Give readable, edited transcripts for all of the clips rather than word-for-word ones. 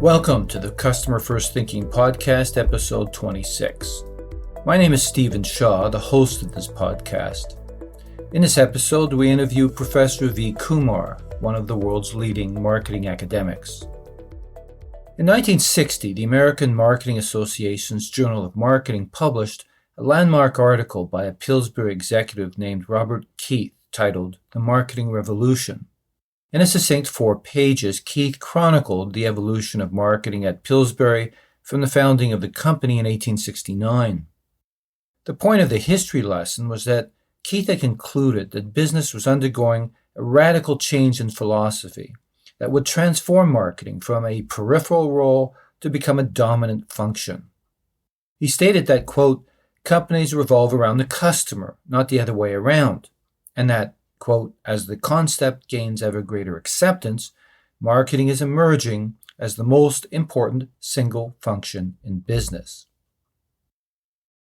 Welcome to the Customer First Thinking Podcast, episode 26. My name is Stephen Shaw, the host of this podcast. In this episode, we interview Professor V. Kumar, one of the world's leading marketing academics. In 1960, the American Marketing Association's Journal of Marketing published a landmark article by a Pillsbury executive named Robert Keith titled The Marketing Revolution. In a succinct 4 pages, Keith chronicled the evolution of marketing at Pillsbury from the founding of the company in 1869. The point of the history lesson was that Keith had concluded that business was undergoing a radical change in philosophy that would transform marketing from a peripheral role to become a dominant function. He stated that, quote, companies revolve around the customer, not the other way around, and that, quote, as the concept gains ever greater acceptance, marketing is emerging as the most important single function in business.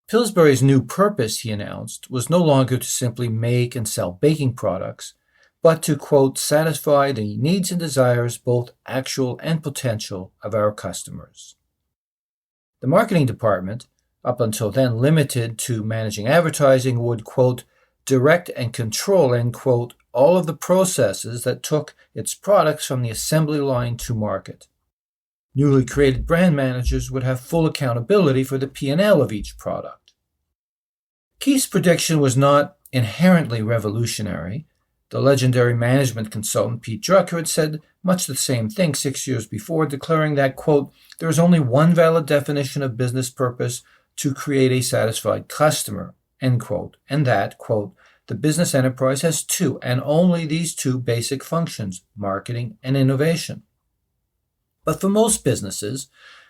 Pillsbury's new purpose, he announced, was no longer to simply make and sell baking products, but to, quote, satisfy the needs and desires, both actual and potential, of our customers. The marketing department, up until then limited to managing advertising, would, quote, direct and control, end quote, all of the processes that took its products from the assembly line to market. Newly created brand managers would have full accountability for the P&L of each product. Keith's prediction was not inherently revolutionary. The legendary management consultant Pete Drucker had said much the same thing 6 years before, declaring that, quote, there is only one valid definition of business purpose: to create a satisfied customer, end quote, and that, quote, the business enterprise has two and only these two basic functions, marketing and innovation. But for most businesses,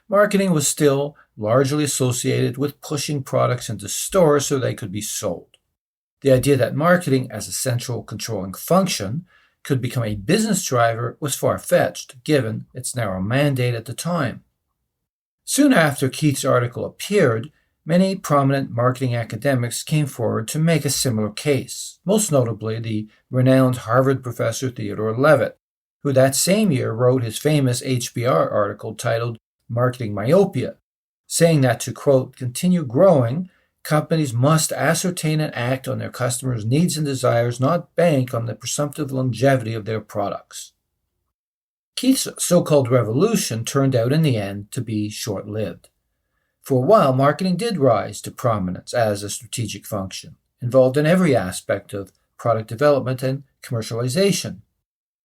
marketing was still largely associated with pushing products into stores so they could be sold. The idea that marketing as a central controlling function could become a business driver was far-fetched, given its narrow mandate at the time. Soon after Keith's article appeared, many prominent marketing academics came forward to make a similar case, most notably the renowned Harvard professor Theodore Levitt, who that same year wrote his famous HBR article titled Marketing Myopia, saying that to, quote, continue growing, companies must ascertain and act on their customers' needs and desires, not bank on the presumptive longevity of their products. Keith's so-called revolution turned out in the end to be short-lived. For a while, marketing did rise to prominence as a strategic function, involved in every aspect of product development and commercialization.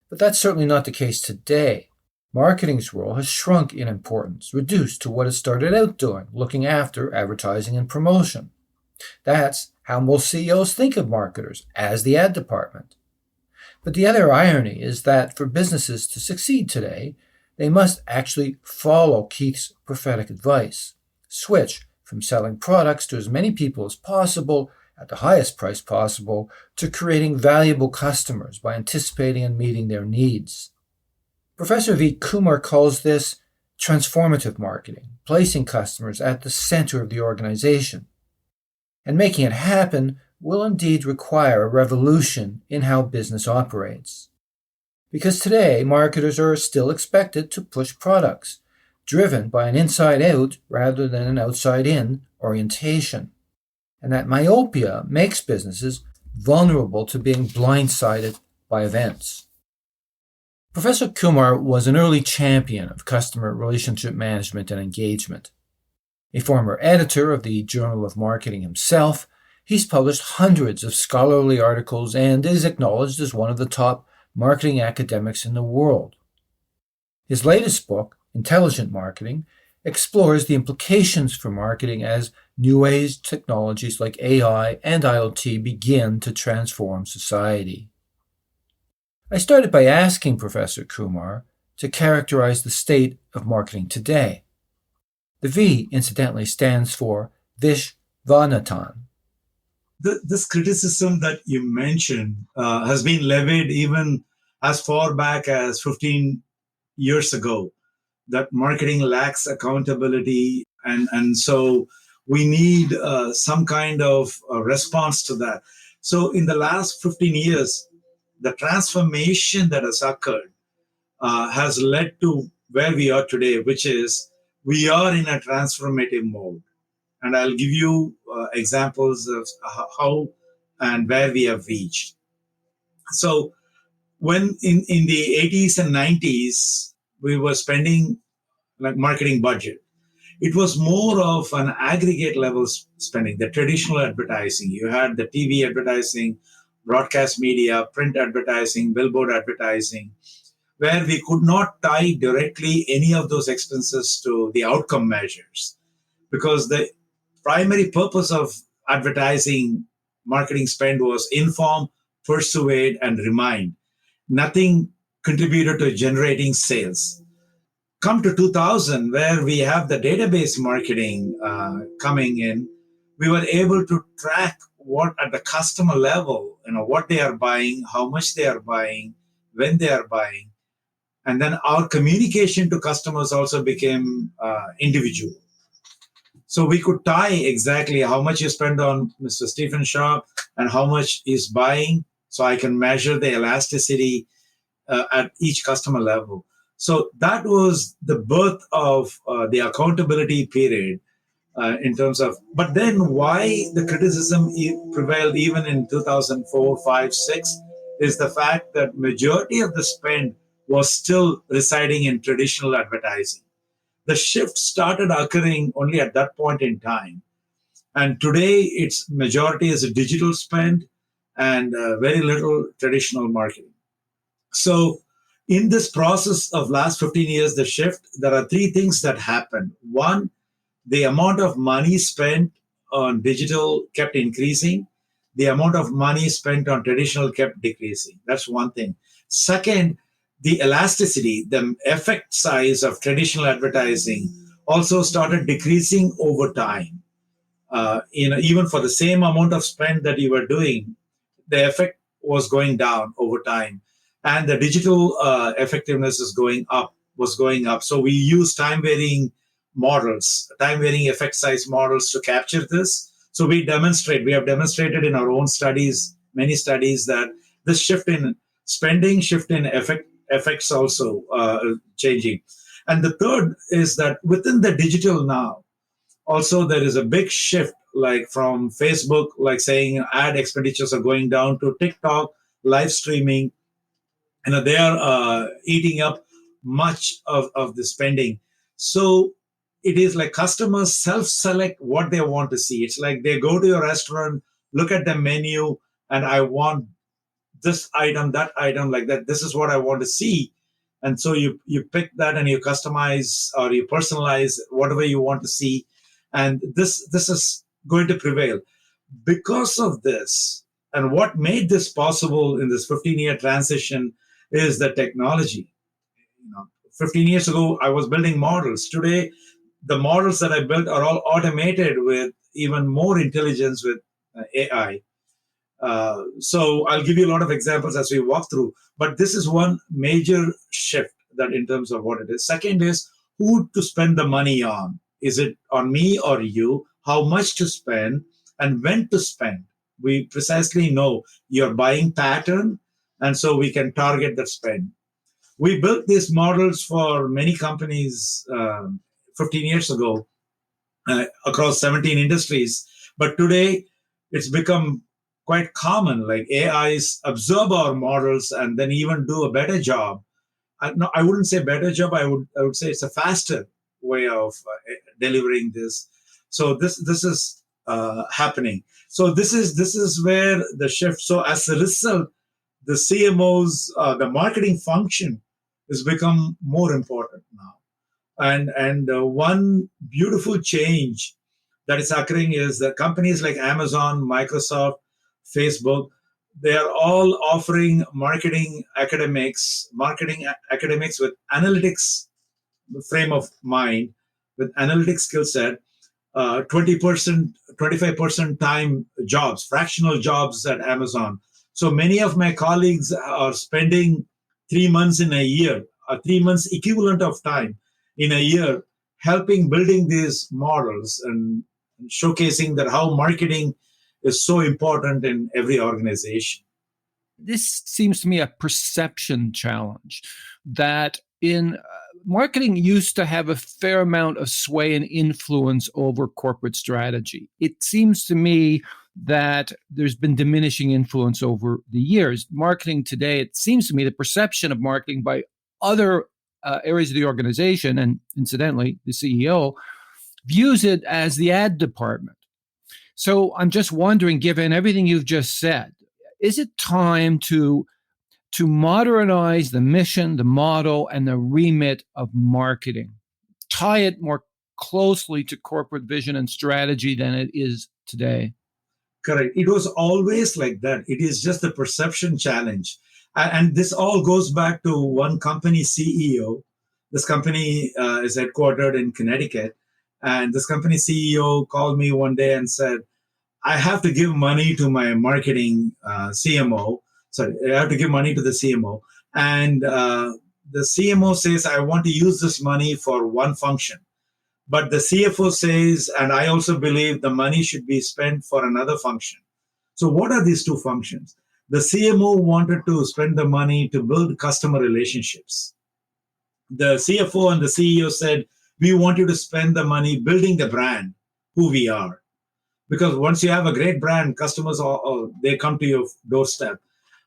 But that's certainly not the case today. Marketing's role has shrunk in importance, reduced to what it started out doing, looking after advertising and promotion. That's how most CEOs think of marketers, as the ad department. But the other irony is that for businesses to succeed today, they must actually follow Keith's prophetic advice. Switch from selling products to as many people as possible at the highest price possible to creating valuable customers by anticipating and meeting their needs. Professor V. Kumar calls this transformative marketing, placing customers at the center of the organization. And making it happen will indeed require a revolution in how business operates. Because today, marketers are still expected to push products, driven by an inside-out rather than an outside-in orientation. And that myopia makes businesses vulnerable to being blindsided by events. Professor Kumar was an early champion of customer relationship management and engagement. A former editor of the Journal of Marketing himself, he's published hundreds of scholarly articles and is acknowledged as one of the top marketing academics in the world. His latest book, Intelligent Marketing, explores the implications for marketing as new age technologies like AI and IoT begin to transform society. I started by asking Professor Kumar to characterize the state of marketing today. The V, incidentally, stands for Vishwanathan. This criticism that you mentioned has been levied even as far back as 15 years ago, that marketing lacks accountability. And so we need some kind of response to that. So in the last 15 years, the transformation that has occurred has led to where we are today, which is we are in a transformative mode. And I'll give you examples of how and where we have reached. So when in the 80s and 90s, we were spending like marketing budget. It was more of an aggregate level spending, the traditional advertising. You had the TV advertising, broadcast media, print advertising, billboard advertising, where we could not tie directly any of those expenses to the outcome measures, because the primary purpose of advertising marketing spend was inform, persuade, and remind. Nothing contributed to generating sales. Come to 2000, where we have the database marketing coming in, we were able to track what at the customer level, what they are buying, how much they are buying, when they are buying, and then our communication to customers also became individual. So we could tie exactly how much you spend on Mr. Stephen Shaw and how much is buying, so I can measure the elasticity at each customer level. So that was the birth of the accountability period in terms of. But then why the criticism prevailed even in 2004, 5, 6 is the fact that majority of the spend was still residing in traditional advertising. The shift started occurring only at that point in time. And today, its majority is a digital spend and very little traditional marketing. So, in this process of last 15 years, the shift, there are three things that happened. One, the amount of money spent on digital kept increasing. The amount of money spent on traditional kept decreasing. That's one thing. Second, the elasticity, the effect size of traditional advertising also started decreasing over time. Even for the same amount of spend that you were doing, the effect was going down over time, and the digital effectiveness is going up. Was going up. So we use time varying models, time varying effect size models to capture this. So we have demonstrated in our own studies, many studies, that this shift in spending, shift in effects also changing. And the third is that within the digital now, also there is a big shift, like from Facebook, like saying ad expenditures are going down, to TikTok, live streaming. They are eating up much of the spending. So it is like customers self-select what they want to see. It's like they go to your restaurant, look at the menu, and I want this item, that item, like that. This is what I want to see. And so you pick that and you customize or you personalize whatever you want to see. And this is going to prevail. Because of this, and what made this possible in this 15-year transition is the technology. 15 years ago, I was building models. Today, the models that I built are all automated with even more intelligence with AI. So I'll give you a lot of examples as we walk through. But this is one major shift that in terms of what it is. Second is who to spend the money on. Is it on me or you? How much to spend and when to spend? We precisely know your buying pattern, and so we can target that spend. We built these models for many companies 15 years ago across 17 industries. But today, it's become quite common. Like AIs absorb our models and then even do a better job. No, I wouldn't say better job. I would say it's a faster way of delivering this. So this is happening. So this is where the shift. So as a result, the CMOs, the marketing function, has become more important now. And one beautiful change that is occurring is that companies like Amazon, Microsoft, Facebook, they are all offering marketing academics with analytics frame of mind, with analytics skill set, 20%, 25% time jobs, fractional jobs at Amazon. So many of my colleagues are spending 3 months in a year, 3 months equivalent of time in a year, helping building these models and showcasing that how marketing is so important in every organization. This seems to me a perception challenge that in marketing used to have a fair amount of sway and influence over corporate strategy. It seems to me that there's been diminishing influence over the years. Marketing today, it seems to me, the perception of marketing by other areas of the organization, and incidentally, the CEO, views it as the ad department. So I'm just wondering, given everything you've just said, is it time to modernize the mission, the model, and the remit of marketing, tie it more closely to corporate vision and strategy than it is today? Correct. It was always like that. It is just the perception challenge. And this all goes back to one company CEO. This company is headquartered in Connecticut. And this company CEO called me one day and said, I have to give money to my marketing CMO. Sorry, I have to give money to the CMO. And the CMO says, I want to use this money for one function. But the CFO says, and I also believe the money should be spent for another function. So what are these two functions? The CMO wanted to spend the money to build customer relationships. The CFO and the CEO said, we want you to spend the money building the brand, who we are. Because once you have a great brand, customers, they come to your doorstep.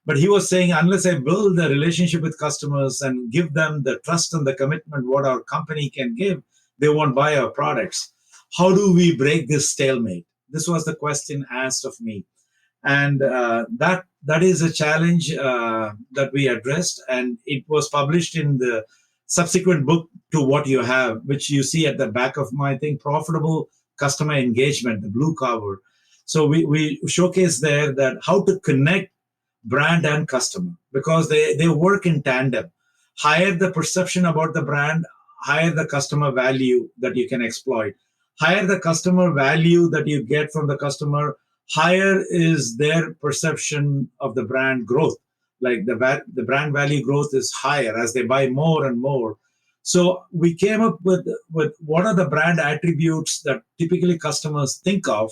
But he was saying, unless I build the relationship with customers and give them the trust and the commitment what our company can give, they won't buy our products. How do we break this stalemate? This was the question asked of me. And that is a challenge that we addressed. And it was published in the subsequent book to what you have, which you see at the back of my thing, Profitable Customer Engagement, the blue cover. So we showcase there that how to connect brand and customer, because they work in tandem. Higher the perception about the brand, higher the customer value that you can exploit. Higher the customer value that you get from the customer, higher is their perception of the brand growth. Like the brand value growth is higher as they buy more and more. So we came up with what are the brand attributes that typically customers think of,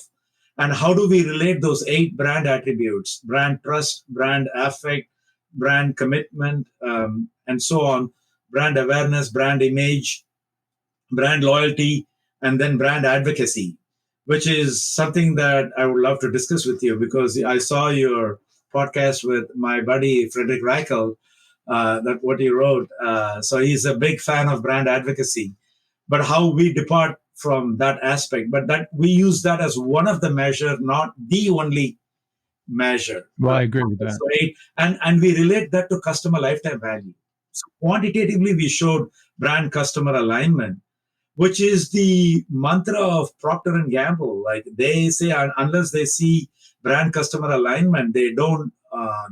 and how do we relate those 8 brand attributes: brand trust, brand affect, brand commitment, and so on, brand awareness, brand image, brand loyalty, and then brand advocacy, which is something that I would love to discuss with you, because I saw your podcast with my buddy, Frederick Reichel, that what he wrote. So he's a big fan of brand advocacy, but how we depart from that aspect, but that we use that as one of the measure, not the only measure. Well, I agree with that. Right? And we relate that to customer lifetime value. So quantitatively, we showed brand customer alignment, which is the mantra of Procter and Gamble. Like they say, unless they see brand customer alignment, they don't.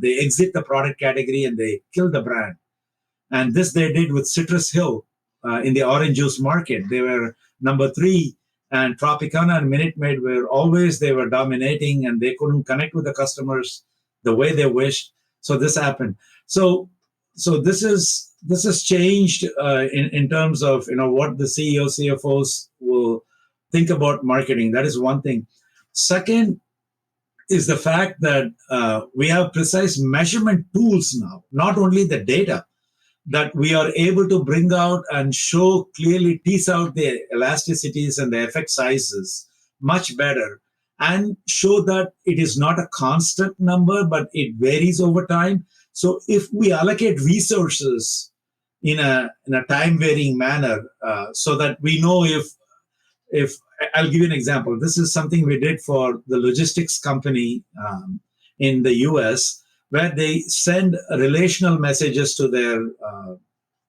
They exit the product category and they kill the brand. And this they did with Citrus Hill in the orange juice market. They were number 3, and Tropicana and Minute Maid they were dominating, and they couldn't connect with the customers the way they wished. So this happened. So this has changed in terms of what the CEO, CFOs will think about marketing. That is one thing. Second is the fact that we have precise measurement tools now, not only the data, that we are able to bring out and show clearly, tease out the elasticities and the effect sizes much better, and show that it is not a constant number, but it varies over time. So if we allocate resources in a time varying manner, so that we know if I'll give you an example. This is something we did for the logistics company in the US, where they send relational messages to their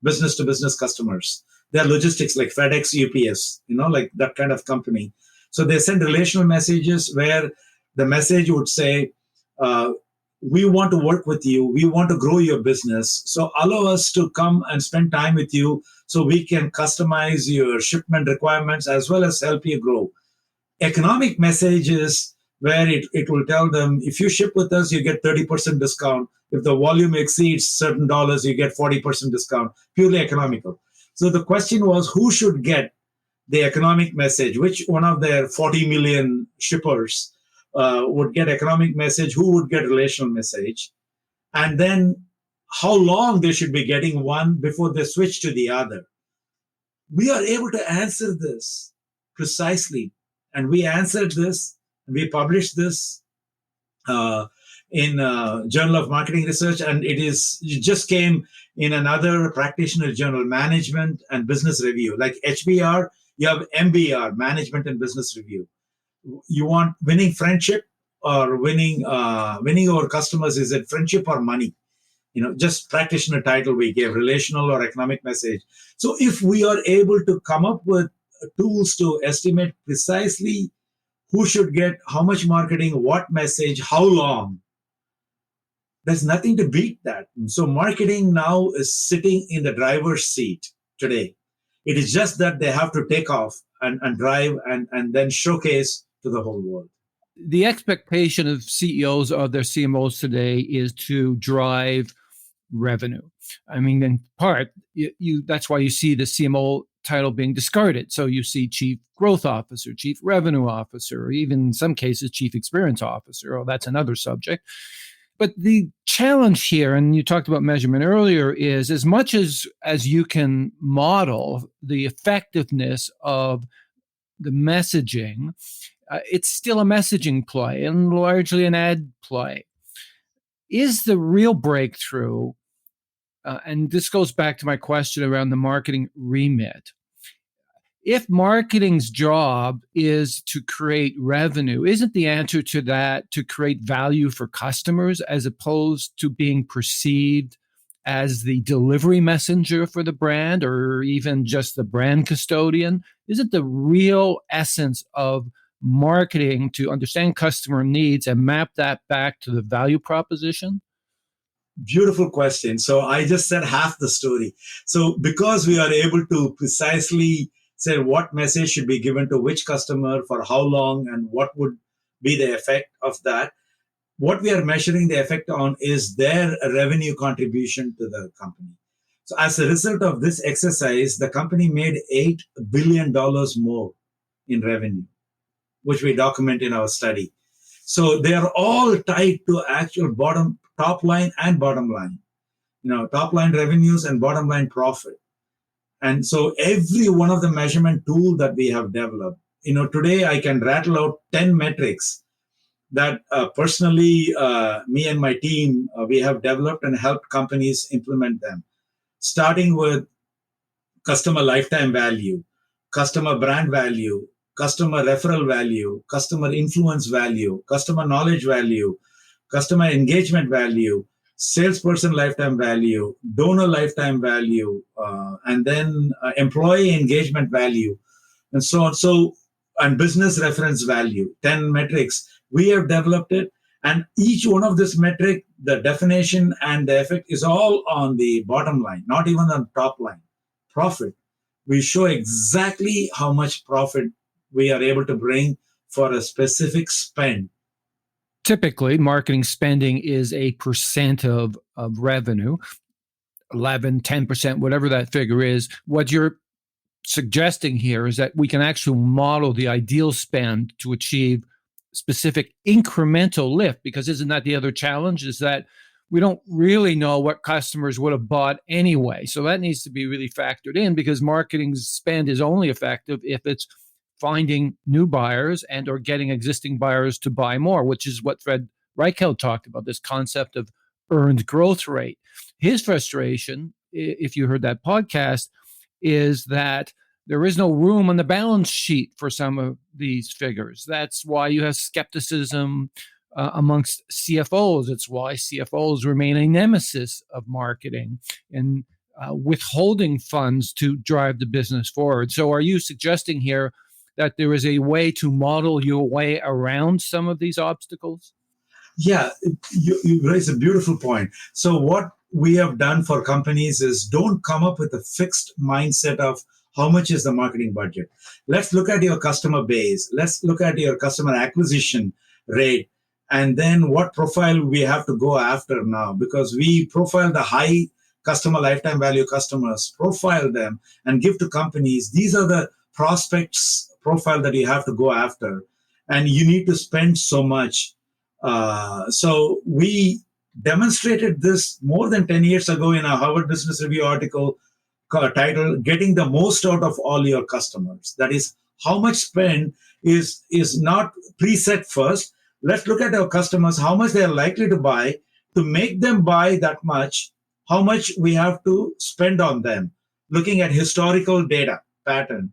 business-to-business customers. Their logistics, like FedEx, UPS, like that kind of company. So they send relational messages where the message would say, we want to work with you. We want to grow your business. So allow us to come and spend time with you so we can customize your shipment requirements as well as help you grow. Economic messages where it will tell them, if you ship with us, you get 30% discount. If the volume exceeds certain dollars, you get 40% discount, purely economical. So the question was, who should get the economic message? Which one of their 40 million shippers would get economic message? Who would get relational message? And then how long they should be getting one before they switch to the other. We are able to answer this precisely. And we answered this, and we published this uh, in Journal of Marketing Research, and it just came in another practitioner journal, Management and Business Review. Like HBR, you have MBR, Management and Business Review. You want winning friendship or winning over customers? Is it friendship or money? Just practitioner title we gave, relational or economic message. So if we are able to come up with tools to estimate precisely who should get how much marketing, what message, how long, there's nothing to beat that. So marketing now is sitting in the driver's seat today. It is just that they have to take off and drive and then showcase to the whole world. The expectation of CEOs or their CMOs today is to drive revenue. I mean, in part, that's why you see the CMO title being discarded. So you see chief growth officer, chief revenue officer, or even in some cases, chief experience officer. Oh, that's another subject. But the challenge here, and you talked about measurement earlier, is as much as you can model the effectiveness of the messaging, it's still a messaging play and largely an ad play. Is the real breakthrough, and this goes back to my question around the marketing remit, if marketing's job is to create revenue, isn't the answer to that to create value for customers as opposed to being perceived as the delivery messenger for the brand or even just the brand custodian? Isn't the real essence of marketing to understand customer needs and map that back to the value proposition? Beautiful question. So I just said half the story. So because we are able to precisely say what message should be given to which customer for how long and what would be the effect of that, what we are measuring the effect on is their revenue contribution to the company. So as a result of this exercise, the company made $8 billion more in revenue, which we document in our study. So they are all tied to actual top line and bottom line, top line revenues and bottom line profit. And so every one of the measurement tool that we have developed, today I can rattle out 10 metrics that personally, me and my team, we have developed and helped companies implement them, starting with customer lifetime value, customer brand value, customer referral value, customer influence value, customer knowledge value, customer engagement value, salesperson lifetime value, donor lifetime value, and then employee engagement value, and so on. So, and business reference value, 10 metrics. We have developed it. And each one of this metric, the definition and the effect is all on the bottom line, not even on top line. Profit. We show exactly how much profit we are able to bring for a specific spend. Typically, marketing spending is a percent of revenue, 11, 10%, whatever that figure is. What you're suggesting here is that we can actually model the ideal spend to achieve specific incremental lift, because isn't that the other challenge, is that we don't really know what customers would have bought anyway. So that needs to be really factored in, because marketing spend is only effective if it's finding new buyers and or getting existing buyers to buy more, which is what Fred Reichheld talked about, this concept of earned growth rate. His frustration, if you heard that podcast, is that there is no room on the balance sheet for some of these figures. That's why you have skepticism amongst CFOs. It's why CFOs remain a nemesis of marketing and withholding funds to drive the business forward. So are you suggesting here that there is a way to model your way around some of these obstacles? Yeah, you raise a beautiful point. So what we have done for companies is don't come up with a fixed mindset of how much is the marketing budget. Let's look at your customer base. Let's look at your customer acquisition rate. And then what profile we have to go after now, because we profile the high customer lifetime value customers, profile them and give to companies. These are the prospects profile that you have to go after. And you need to spend so much. So we demonstrated this more than 10 years ago in a Harvard Business Review article titled "Getting the Most Out of All Your Customers." That is, how much spend is not preset first. Let's look at our customers, how much they are likely to buy. To make them buy that much, how much we have to spend on them, looking at historical data pattern.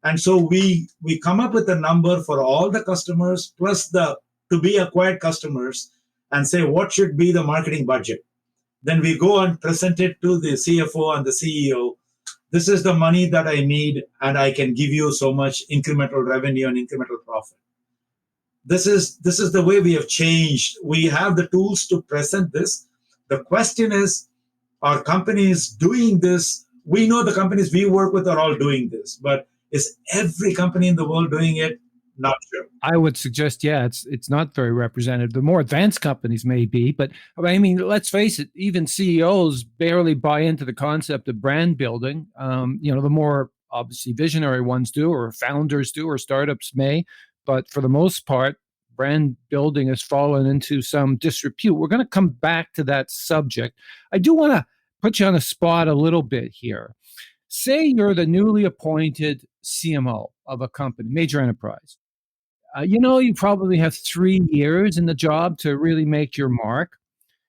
And so we come up with a number for all the customers plus the to be acquired customers and say what should be the marketing budget. Then we go and present it to the CFO and the CEO. This is the money that I need, and I can give you so much incremental revenue and incremental profit. This is the way we have changed. We have the tools to present this. The question is, are companies doing this? We know the companies we work with are all doing this, but is every company in the world doing it? Not sure. I would suggest, yeah, it's not very representative. The more advanced companies may be, but I mean, let's face it, even CEOs barely buy into the concept of brand building. The more obviously visionary ones do, or founders do, or startups may, but for the most part, brand building has fallen into some disrepute. We're going to come back to that subject. I do want to put you on the spot a little bit here. Say you're the newly appointed CMO of a company, major enterprise. You probably have 3 years in the job to really make your mark.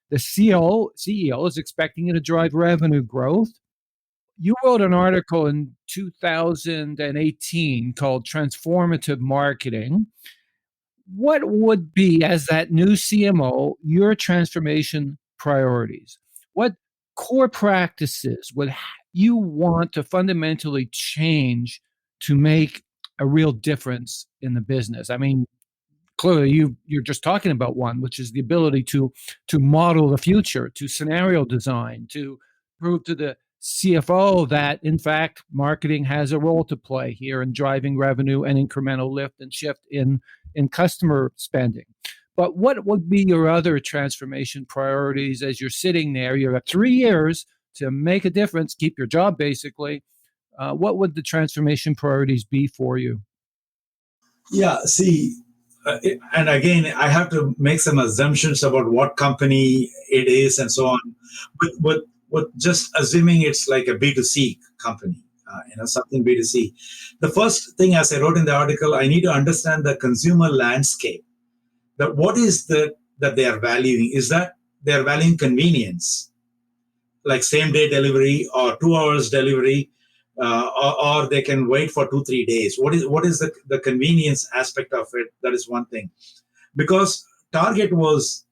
The CEO is expecting you to drive revenue growth. You wrote an article in 2018 called Transformative Marketing. What would be, as that new CMO, your transformation priorities? What core practices would you want to fundamentally change to make a real difference in the business? I mean, clearly you're just talking about one, which is the ability to model the future, to scenario design, to prove to the CFO that, in fact, marketing has a role to play here in driving revenue and incremental lift and shift in customer spending. But what would be your other transformation priorities as you're sitting there? You have 3 years to make a difference, keep your job basically. What would the transformation priorities be for you? Yeah, see, and again, I have to make some assumptions about what company it is and so on. But just assuming it's like a B2C company, something B2C. The first thing, as I wrote in the article, I need to understand the consumer landscape. That what is that they are valuing? Is that they are valuing convenience, like same day delivery or 2 hours delivery, or they can wait for 2-3 days. What is the convenience aspect of it? That is one thing, because Target was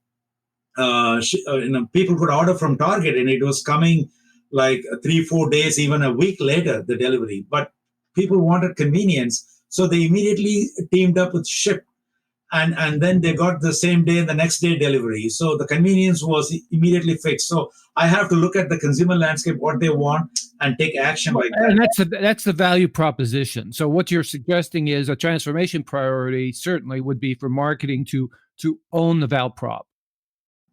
people could order from Target and it was coming like 3-4 days, even a week later, the delivery. But people wanted convenience, so they immediately teamed up with Ship. And then they got the same day and the next day delivery. So the convenience was immediately fixed. So I have to look at the consumer landscape, what they want, and take action like that. And that's the value proposition. So what you're suggesting is a transformation priority certainly would be for marketing to own the val prop.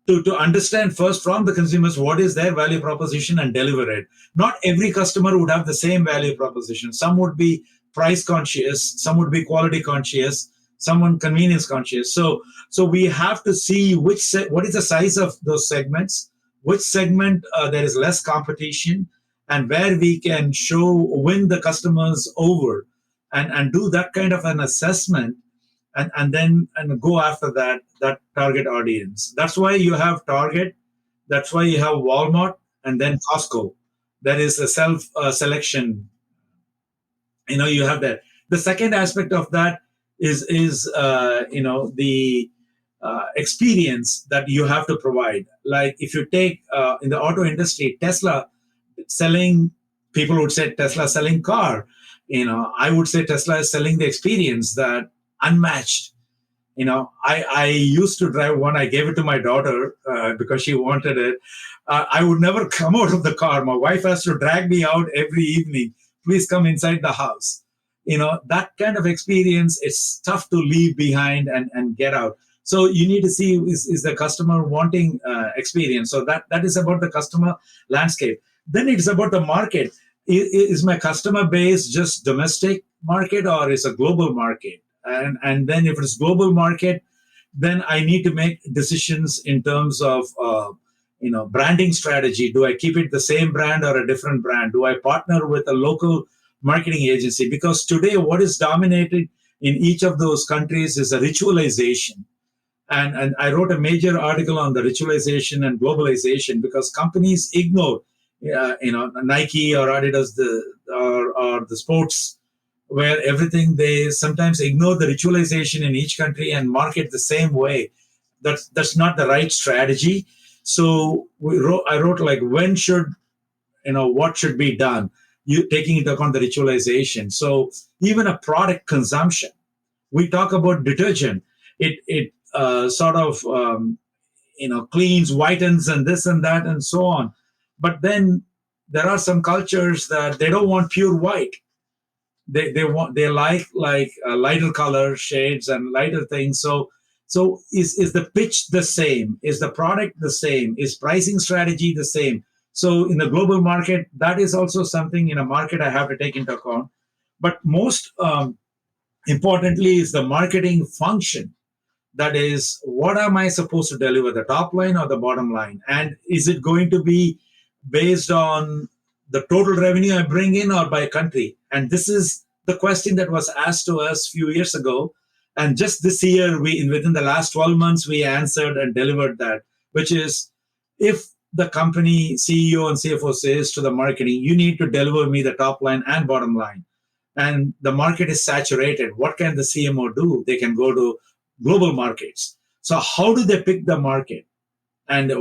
To understand first from the consumers what is their value proposition and deliver it. Not every customer would have the same value proposition. Some would be price conscious, some would be quality conscious, someone convenience conscious. So we have to see what is the size of those segments, which segment there is less competition, and where we can win the customers over, and do that kind of an assessment, and then go after that target audience. That's why you have Target, that's why you have Walmart, and then Costco. There is a self selection. You have that. The second aspect of that is the experience that you have to provide. Like if you take in the auto industry, Tesla selling, people would say Tesla selling car. I would say Tesla is selling the experience that unmatched. I used to drive one. I gave it to my daughter because she wanted it. I would never come out of the car. My wife has to drag me out every evening. Please come inside the house. That kind of experience, it's tough to leave behind and get out. So you need to see, is the customer wanting experience? So that is about the customer landscape. Then it's about the market. Is my customer base just domestic market, or is a global market? And then if it's global market, then I need to make decisions in terms of branding strategy. Do I keep it the same brand or a different brand? Do I partner with a local marketing agency? Because today, what is dominated in each of those countries is a ritualization. And I wrote a major article on the ritualization and globalization because companies ignore, Nike or Adidas, or the sports, where everything, they sometimes ignore the ritualization in each country and market the same way. That's not the right strategy. So I wrote like, when should, what should be done, you taking into account the ritualization. So even a product consumption, we talk about detergent, it sort of cleans, whitens, and this and that and so on. But then there are some cultures that they don't want pure white. They like lighter color shades and lighter things. So is the pitch the same? Is the product the same? Is pricing strategy the same? So in the global market, that is also something in a market I have to take into account. But most importantly is the marketing function. That is, what am I supposed to deliver, the top line or the bottom line? And is it going to be based on the total revenue I bring in or by country? And this is the question that was asked to us a few years ago. And just this year, within the last 12 months, we answered and delivered that, which is, if the company CEO and CFO says to the marketing, you need to deliver me the top line and bottom line, and the market is saturated, what can the CMO do? They can go to global markets. So how do they pick the market? And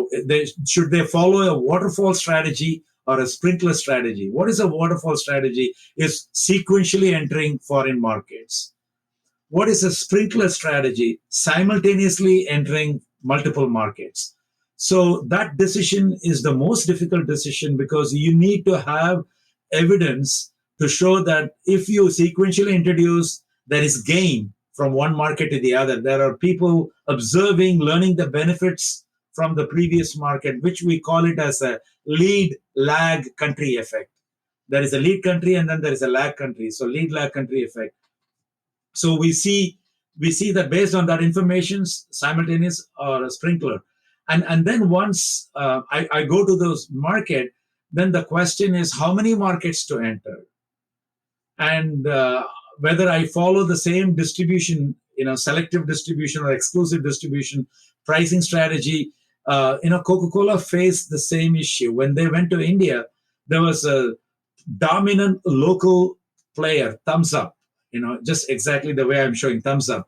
should they follow a waterfall strategy or a sprinkler strategy? What is a waterfall strategy? Is sequentially entering foreign markets. What is a sprinkler strategy? Simultaneously entering multiple markets. So that decision is the most difficult decision, because you need to have evidence to show that if you sequentially introduce, there is gain from one market to the other. There are people observing, learning the benefits from the previous market, which we call it as a lead lag country effect. There is a lead country and then there is a lag country. So lead lag country effect. So we see that based on that information, simultaneous or a sprinkler. And then once I go to those market, then the question is how many markets to enter, and whether I follow the same distribution, selective distribution or exclusive distribution pricing strategy. Coca-Cola faced the same issue when they went to India. There was a dominant local player, Thumbs Up. Just exactly the way I'm showing Thumbs Up.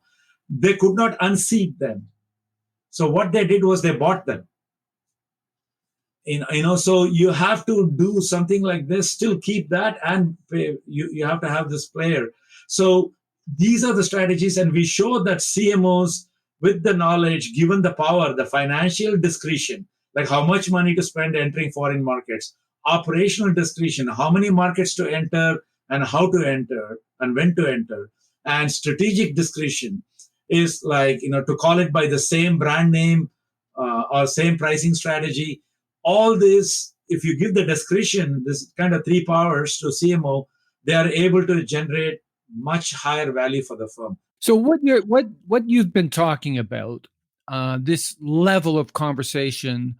They could not unseat them. So what they did was they bought them. So you have to do something like this, still keep that, and you have to have this player. So these are the strategies, and we show that CMOs, with the knowledge, given the power, the financial discretion, like how much money to spend entering foreign markets, operational discretion, how many markets to enter and how to enter and when to enter, and strategic discretion is like, to call it by the same brand name or same pricing strategy. All this, if you give the discretion, this kind of three powers to CMO, they are able to generate much higher value for the firm. So what you've been talking about, this level of conversation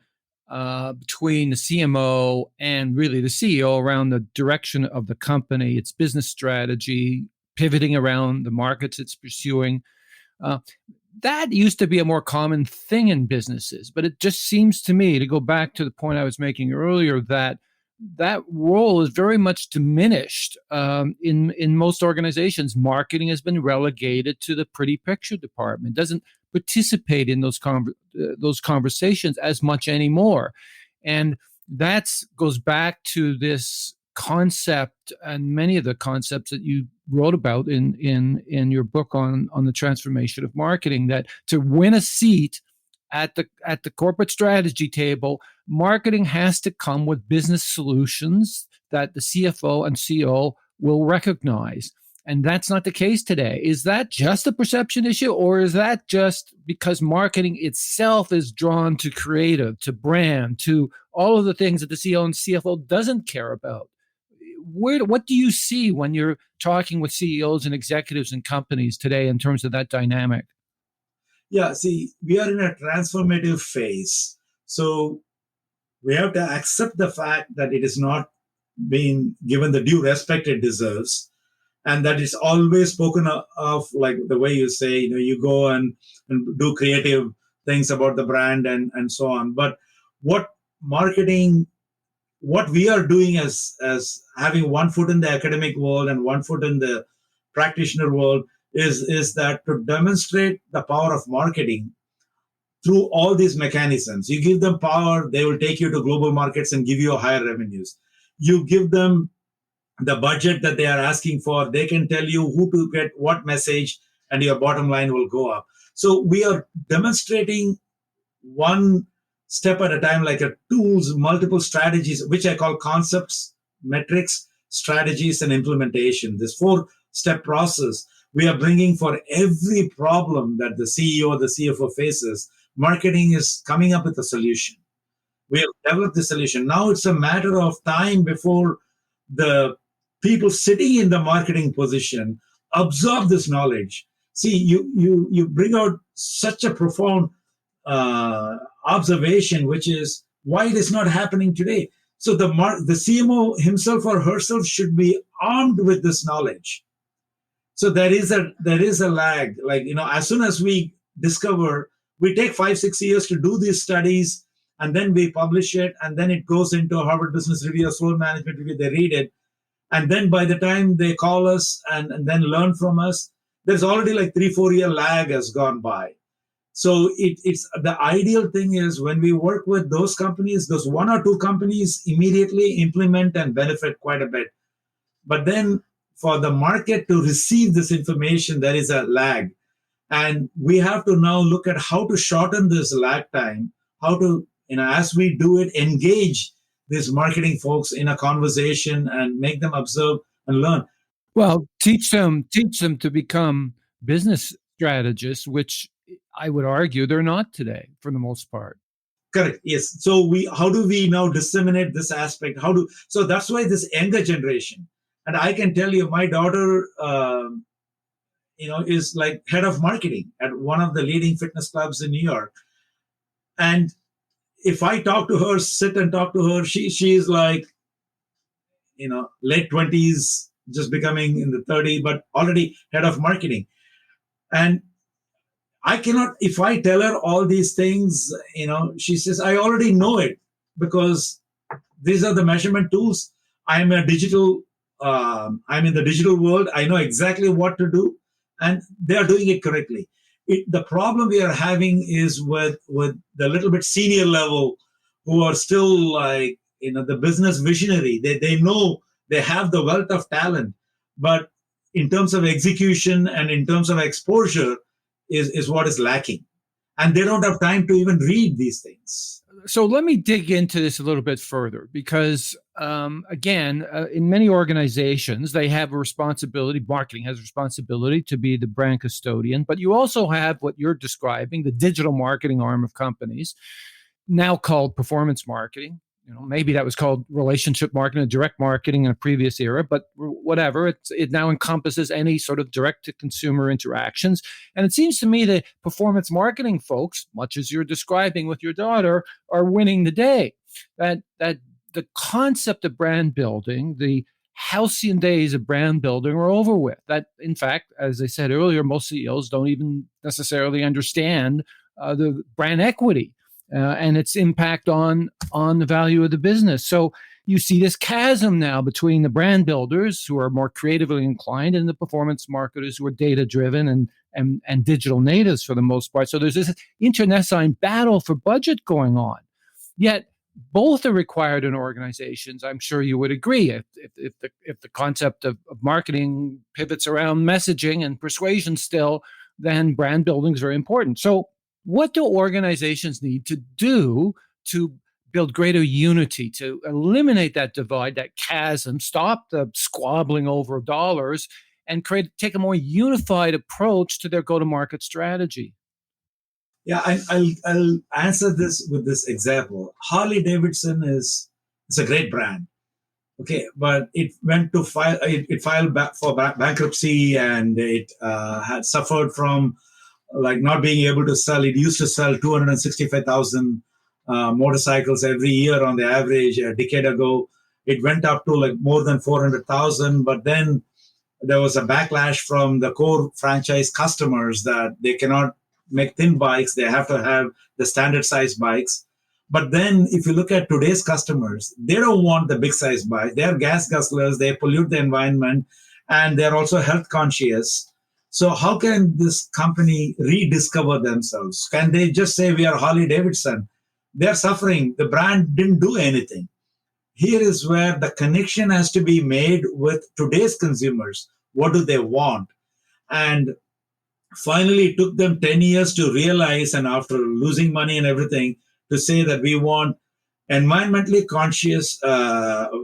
between the CMO and really the CEO around the direction of the company, its business strategy, pivoting around the markets it's pursuing. That used to be a more common thing in businesses, but it just seems to me, to go back to the point I was making earlier, that role is very much diminished in most organizations. Marketing has been relegated to the pretty picture department, doesn't participate in those conversations as much anymore. And that goes back to this concept and many of the concepts that you wrote about in your book on the transformation of marketing, that to win a seat at the corporate strategy table, marketing has to come with business solutions that the CFO and CEO will recognize. And that's not the case today. Is that just a perception issue, or is that just because marketing itself is drawn to creative, to brand, to all of the things that the CEO and CFO doesn't care about? What do you see when you're talking with CEOs and executives and companies today in terms of that dynamic? Yeah, see, we are in a transformative phase. So we have to accept the fact that it is not being given the due respect it deserves, and that it's always spoken of like the way you say, you go and do creative things about the brand and so on. But what marketing, what we are doing as having one foot in the academic world and one foot in the practitioner world is that to demonstrate the power of marketing through all these mechanisms. You give them power, they will take you to global markets and give you higher revenues. You give them the budget that they are asking for, they can tell you who to get what message, and your bottom line will go up. So we are demonstrating one step at a time, like a tools, multiple strategies, which I call concepts, metrics, strategies, and implementation. This 4-step process we are bringing for every problem that the CEO or the CFO faces. Marketing is coming up with a solution. We have developed the solution. Now it's a matter of time before the people sitting in the marketing position absorb this knowledge. See, you bring out such a profound observation, which is why it is not happening today. So the CMO himself or herself should be armed with this knowledge. So there is a lag. Like, as soon as we discover, we take 5-6 years to do these studies, and then we publish it, and then it goes into Harvard Business Review, Sloan Management Review. They read it, and then by the time they call us and then learn from us, there's already like 3-4 year lag has gone by. So it's the ideal thing is when we work with those companies, those 1 or 2 companies immediately implement and benefit quite a bit. But then for the market to receive this information, there is a lag. And we have to now look at how to shorten this lag time, how to, as we do it, engage these marketing folks in a conversation and make them observe and learn. Well, teach them to become business strategists, which I would argue they're not today for the most part. Correct. Yes. So how do we now disseminate this aspect? So that's why this younger generation, and I can tell you, my daughter, is like head of marketing at one of the leading fitness clubs in New York. And if I sit and talk to her, she is like, late 20s, just becoming in the 30s, but already head of marketing. And I cannot, if I tell her all these things, she says, I already know it because these are the measurement tools. I'm in the digital world. I know exactly what to do, and they are doing it correctly. The problem we are having is with the little bit senior level who are still like, the business visionary. They know they have the wealth of talent, but in terms of execution and in terms of exposure is what is lacking. And they don't have time to even read these things. So let me dig into this a little bit further because, again, in many organizations, they have a responsibility, marketing has a responsibility to be the brand custodian, but you also have what you're describing, the digital marketing arm of companies, now called performance marketing. Maybe that was called relationship marketing, direct marketing in a previous era, but whatever. It now encompasses any sort of direct-to-consumer interactions. And it seems to me that performance marketing folks, much as you're describing with your daughter, are winning the day. That the concept of brand building, the halcyon days of brand building are over with. That, in fact, as I said earlier, most CEOs don't even necessarily understand the brand equity. And its impact on the value of the business. So you see this chasm now between the brand builders who are more creatively inclined and the performance marketers who are data-driven and digital natives for the most part. So there's this internecine battle for budget going on. Yet both are required in organizations. I'm sure you would agree. If the concept of marketing pivots around messaging and persuasion still, then brand building is very important. So what do organizations need to do to build greater unity, to eliminate that divide, that chasm, stop the squabbling over dollars, and take a more unified approach to their go-to-market strategy? Yeah, I'll answer this with this example. Harley Davidson is a great brand, okay, but it went to file. It filed back for bankruptcy, and it had suffered from like not being able to sell. It used to sell 265,000 motorcycles every year on the average. A decade ago, it went up to like more than 400,000. But then there was a backlash from the core franchise customers that they cannot make thin bikes. They have to have the standard size bikes. But then if you look at today's customers, they don't want the big size bike. They're gas guzzlers. They pollute the environment, and they're also health conscious. So how can this company rediscover themselves? Can they just say we are Harley Davidson? They're suffering. The brand didn't do anything. Here is where the connection has to be made with today's consumers. What do they want? And finally, it took them 10 years to realize, and after losing money and everything, to say that we want environmentally conscious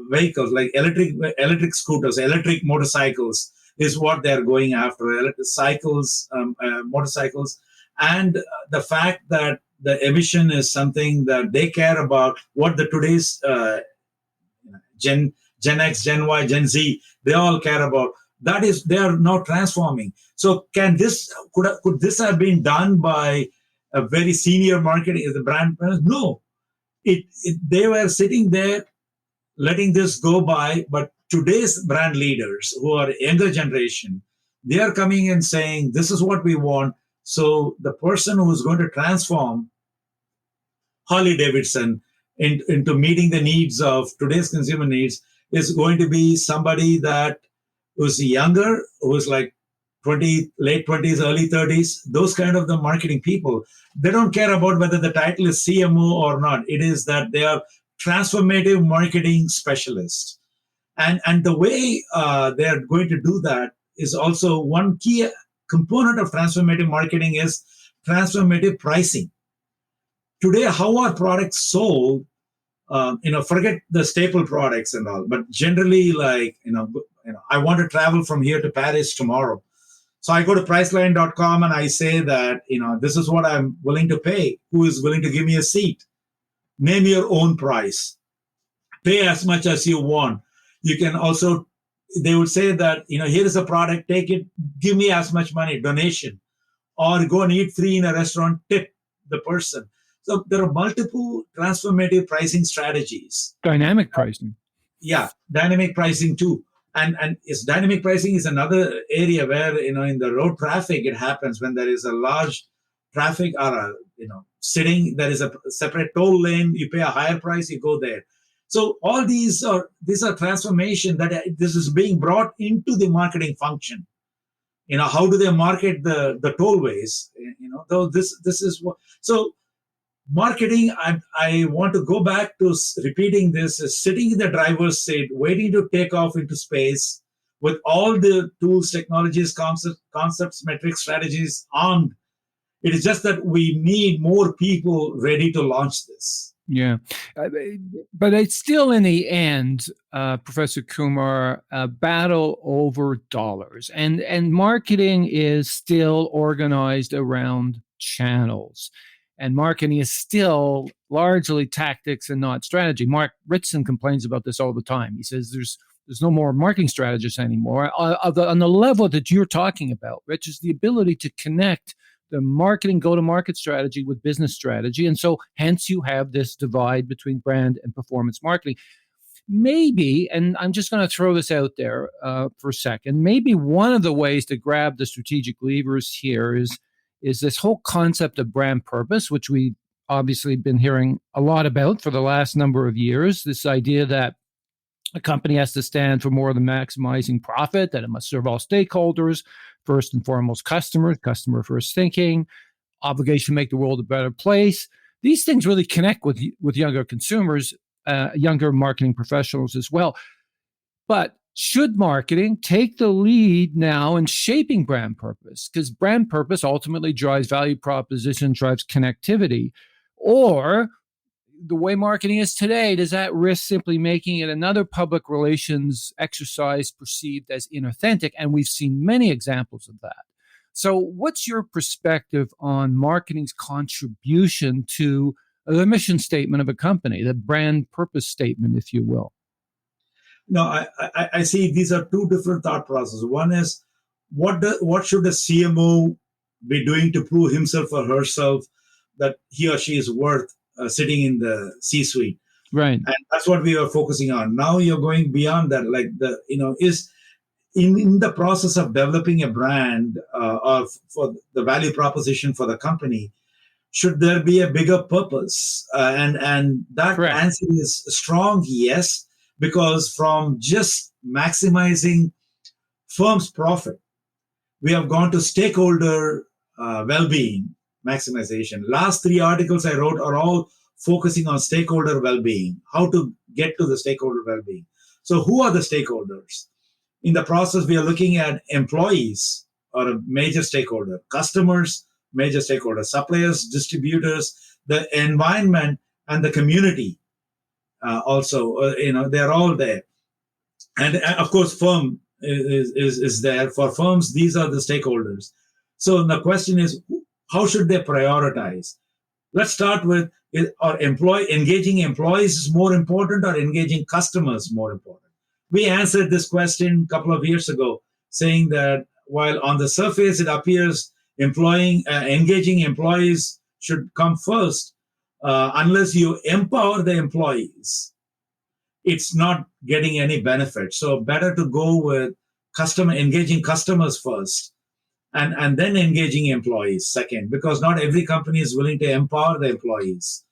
vehicles like electric scooters, electric motorcycles is what they're going after. Electric cycles, motorcycles, and the fact that the emission is something that they care about. What the today's Gen X, Gen Y, Gen Z, they all care about. That is, they are now transforming. So, could this have been done by a very senior marketing, the brand? No, they were sitting there letting this go by. But today's brand leaders, who are younger generation, they are coming and saying, "This is what we want." So, the person who is going to transform Harley Davidson into meeting the needs of today's consumer needs is going to be somebody that who's younger, who's like late 20s, early 30s, those kind of the marketing people. They don't care about whether the title is CMO or not. It is that they are transformative marketing specialists. And the way they're going to do that is also one key component of transformative marketing is transformative pricing. Today, how are products sold? Forget the staple products and all, but generally, like, I want to travel from here to Paris tomorrow. So I go to Priceline.com and I say that, this is what I'm willing to pay. Who is willing to give me a seat? Name your own price. Pay as much as you want. You can also, they would say that, here is a product, take it, give me as much money, donation, or go and eat free in a restaurant, tip the person. So there are multiple transformative pricing strategies. Dynamic pricing. Yeah, dynamic pricing too. And dynamic pricing is another area where, in the road traffic, it happens when there is a large traffic or, sitting, there is a separate toll lane, you pay a higher price, you go there. So all these are transformation that this is being brought into the marketing function. How do they market the tollways? Though this is what, so marketing, I want to go back to repeating this, is sitting in the driver's seat, waiting to take off into space with all the tools, technologies, concepts, metrics, strategies armed. It is just that we need more people ready to launch this. Yeah. But it's still, in the end, Professor Kumar, a battle over dollars. And marketing is still organized around channels. And marketing is still largely tactics and not strategy. Mark Ritson complains about this all the time. He says there's no more marketing strategists anymore. On the level that you're talking about, Rich, is the ability to connect the marketing go-to-market strategy with business strategy. And so hence you have this divide between brand and performance marketing. Maybe, and I'm just going to throw this out there for a second, maybe one of the ways to grab the strategic levers here is this whole concept of brand purpose, which we obviously been hearing a lot about for the last number of years. This idea that a company has to stand for more than maximizing profit, that it must serve all stakeholders, first and foremost customers, customer first thinking, obligation to make the world a better place. These things really connect with younger consumers, younger marketing professionals as well. But should marketing take the lead now in shaping brand purpose? Because brand purpose ultimately drives value proposition, drives connectivity. Or the way marketing is today, does that risk simply making it another public relations exercise perceived as inauthentic? And we've seen many examples of that. So what's your perspective on marketing's contribution to the mission statement of a company, the brand purpose statement, if you will? No, I see these are two different thought processes. One is what should a CMO be doing to prove himself or herself that he or she is worth sitting in the C-suite. Right. And that's what we are focusing on. Now you're going beyond that, like is in the process of developing a brand or for the value proposition for the company, should there be a bigger purpose? And that Correct. answer is strong yes, because from just maximizing firm's profit, we have gone to stakeholder well-being maximization. Last three articles I wrote are all focusing on stakeholder well-being, how to get to the stakeholder well-being. So who are the stakeholders? In the process, we are looking at employees or a major stakeholder, customers, major stakeholder, suppliers, distributors, the environment, and the community. Also, they're all there. And of course, firm is there. For firms, these are the stakeholders. So the question is, how should they prioritize? Let's start with, engaging employees is more important or engaging customers more important? We answered this question a couple of years ago, saying that while on the surface it appears engaging employees should come first, unless you empower the employees, it's not getting any benefit. So better to go with engaging customers first, and then engaging employees second, because not every company is willing to empower the employees.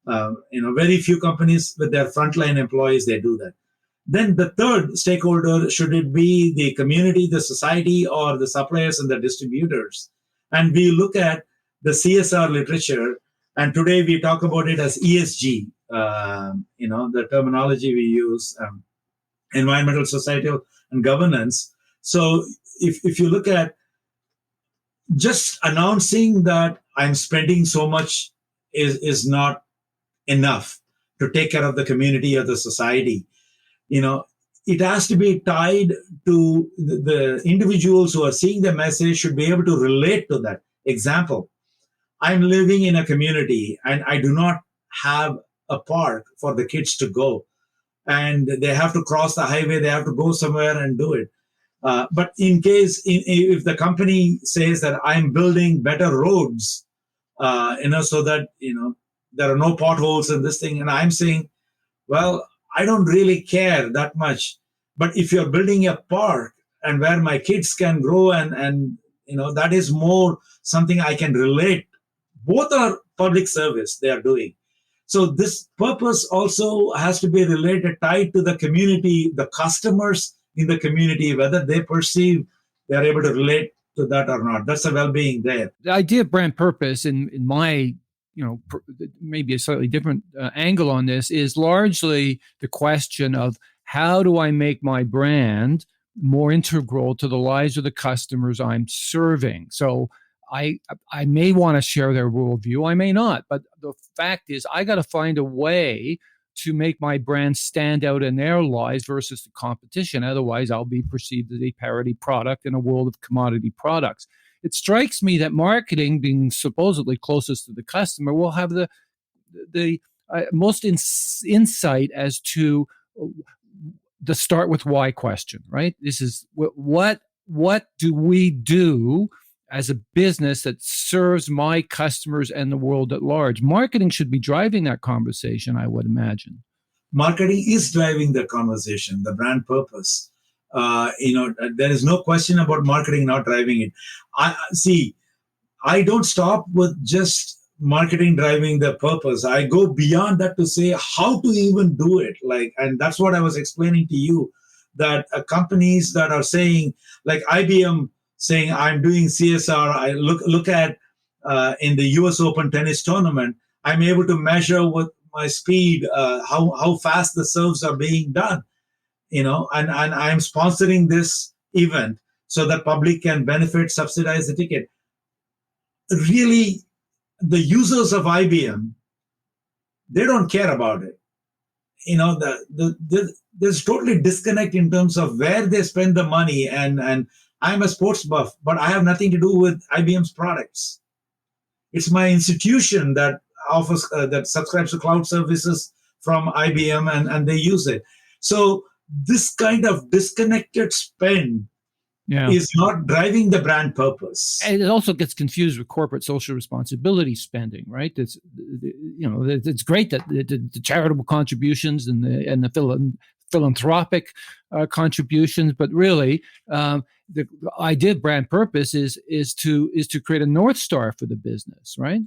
Very few companies with their frontline employees, they do that. Then the third stakeholder, should it be the community, the society, or the suppliers and the distributors? And we look at the CSR literature, and today we talk about it as ESG, the terminology we use, environmental, societal, and governance. So if you look at just announcing that I'm spending so much is not enough to take care of the community or the society. It has to be tied to the individuals who are seeing the message should be able to relate to that. Example, I'm living in a community and I do not have a park for the kids to go. And they have to cross the highway, they have to go somewhere and do it. But in case, if the company says that I'm building better roads, so that, there are no potholes in this thing, and I'm saying, well, I don't really care that much. But if you're building a park and where my kids can grow and that is more something I can relate. Both are public service they are doing. So this purpose also has to be related, tied to the community, the customers in the community, whether they perceive they are able to relate to that or not. That's a well-being there. The idea of brand purpose, in my maybe a slightly different angle on this, is largely the question of how do I make my brand more integral to the lives of the customers I'm serving. So I may want to share their worldview, I may not, but the fact is I got to find a way to make my brand stand out in their lives versus the competition. Otherwise, I'll be perceived as a parody product in a world of commodity products. It strikes me that marketing, being supposedly closest to the customer, will have the most insight as to the start with why question, right? This is what do we do as a business that serves my customers and the world at large? Marketing should be driving that conversation, I would imagine. Marketing is driving the conversation, the brand purpose. There is no question about marketing not driving it. I don't stop with just marketing driving the purpose. I go beyond that to say how to even do it. And that's what I was explaining to you, that companies that are saying, like IBM saying, I'm doing CSR. I look at in the US Open tennis tournament, I'm able to measure with my speed how fast the serves are being done. And I'm sponsoring this event so that public can benefit, subsidize the ticket. Really, the users of IBM, they don't care about it. There's totally disconnect in terms of where they spend the money. And I'm a sports buff, but I have nothing to do with IBM's products. It's my institution that offers that subscribes to cloud services from IBM, and they use it. So this kind of disconnected spend Yeah. is not driving the brand purpose. And it also gets confused with corporate social responsibility spending, right? It's great that the charitable contributions and the philanthropic contributions, but really the idea of brand purpose is to create a North Star for the business, right?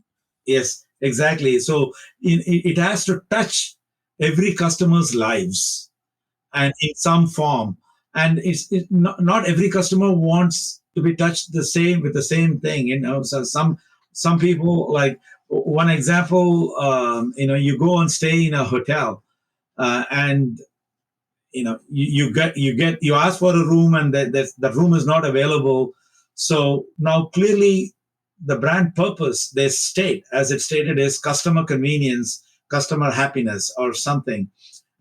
Yes, exactly. So it has to touch every customer's lives and in some form. And not every customer wants to be touched the same with the same thing. So some people, like one example, you go and stay in a hotel, and you ask for a room, and the room is not available. So now clearly the brand purpose they state, as it stated, is customer convenience, customer happiness, or something.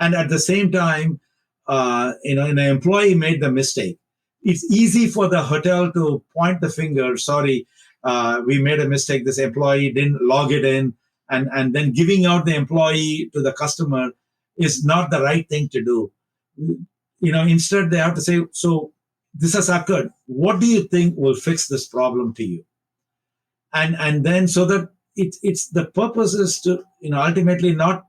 And at the same time, an employee made the mistake. It's easy for the hotel to point the finger. Sorry, we made a mistake. This employee didn't log it in, and then giving out the employee to the customer is not the right thing to do. Instead they have to say, so this has occurred, what do you think will fix this problem to you? And then, so that it's the purpose is to ultimately not